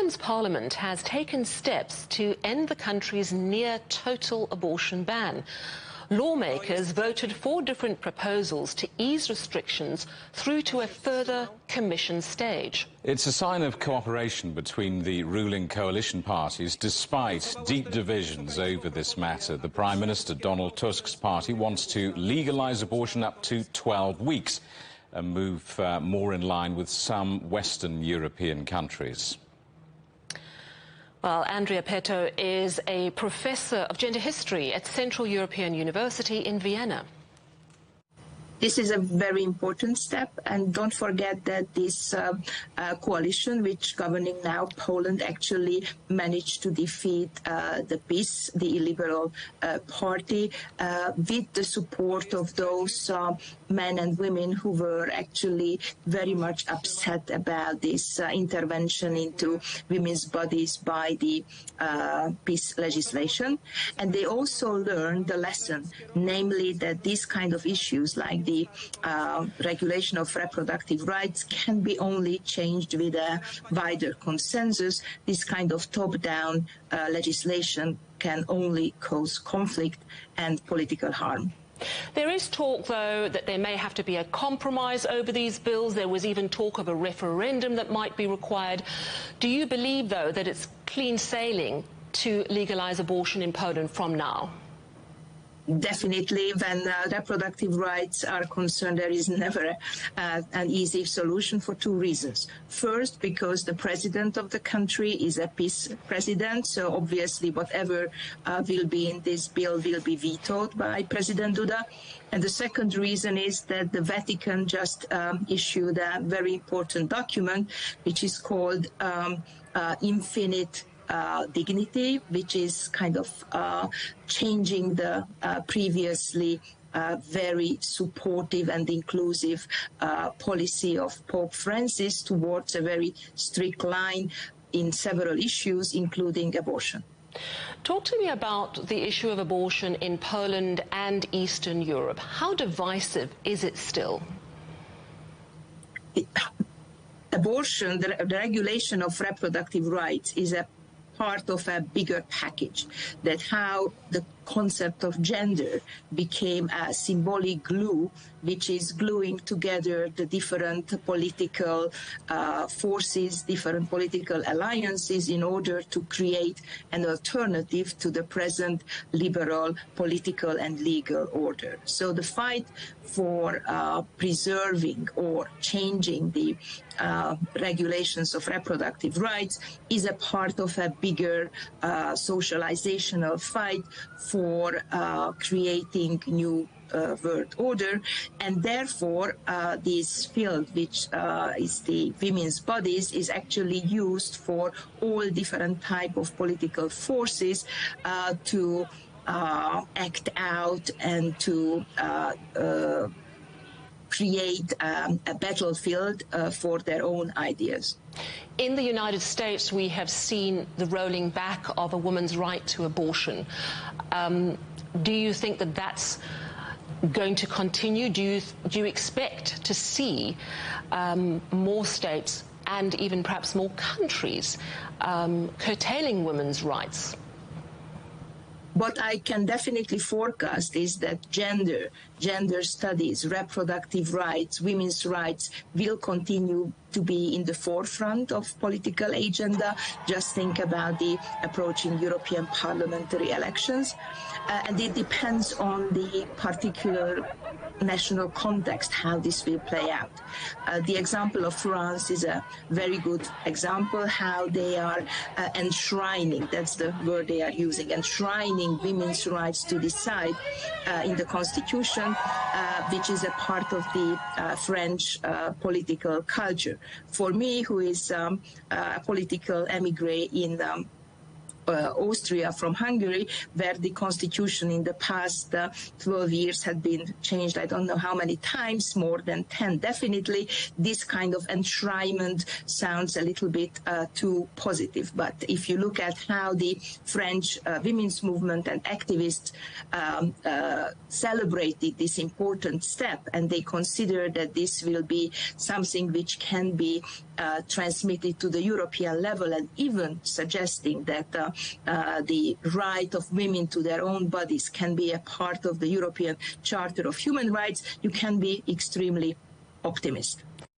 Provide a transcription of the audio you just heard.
Poland's parliament has taken steps to end the country's near-total abortion ban. Lawmakers voted 4 different proposals to ease restrictions through to a further commission stage. It's a sign of cooperation between the ruling coalition parties, despite deep divisions over this matter. The Prime Minister, Donald Tusk's party, wants to legalise abortion up to 12 weeks, a move more in line with some Western European countries. Well, Andrea Peto is a professor of gender history at Central European University in Vienna. This is a very important step, and don't forget that this coalition, which governing now Poland, actually managed to defeat the PiS, the illiberal party, with the support of those men and women who were actually very much upset about this intervention into women's bodies by the PiS legislation. And they also learned the lesson, namely that these kind of issues like the regulation of reproductive rights can be only changed with a wider consensus. This kind of top-down legislation can only cause conflict and political harm. There is talk, though, that there may have to be a compromise over these bills. There was even talk of a referendum that might be required. Do you believe, though, that it's clean sailing to legalise abortion in Poland from now? Definitely, when reproductive rights are concerned, there is never an easy solution for 2 reasons. First, because the president of the country is a PiS president, so obviously whatever will be in this bill will be vetoed by President Duda. And the second reason is that the Vatican just issued a very important document, which is called Infinite Dignity, which is kind of changing the previously very supportive and inclusive policy of Pope Francis towards a very strict line in several issues, including abortion. Talk to me about the issue of abortion in Poland and Eastern Europe. How divisive is it still? Abortion, the regulation of reproductive rights, is a part of a bigger package, that how the concept of gender became a symbolic glue, which is gluing together the different political forces, different political alliances in order to create an alternative to the present liberal political and legal order. So the fight for preserving or changing the regulations of reproductive rights is a part of a bigger socializational fight for creating new world order, and therefore this field, which is the women's bodies, is actually used for all different type of political forces to act out and to create a battlefield for their own ideas. In the United States, we have seen the rolling back of a woman's right to abortion. Do you think that that's going to continue? Do you expect to see more states and even perhaps more countries curtailing women's rights? What I can definitely forecast is that gender studies, reproductive rights, women's rights will continue to be in the forefront of political agenda. Just think about the approaching European parliamentary elections. And it depends on the particular national context how this will play out. The example of France is a very good example how they are enshrining, that's the word they are using, enshrining women's rights to decide in the constitution, which is a part of the French political culture. For me, who is a political emigre in Austria from Hungary, where the constitution in the past 12 years had been changed, I don't know how many times, more than 10 definitely. This kind of enshrinement sounds a little bit too positive. But if you look at how the French women's movement and activists celebrated this important step, and they consider that this will be something which can be transmitted to the European level, and even suggesting that the right of women to their own bodies can be a part of the European Charter of Human Rights, you can be extremely optimistic.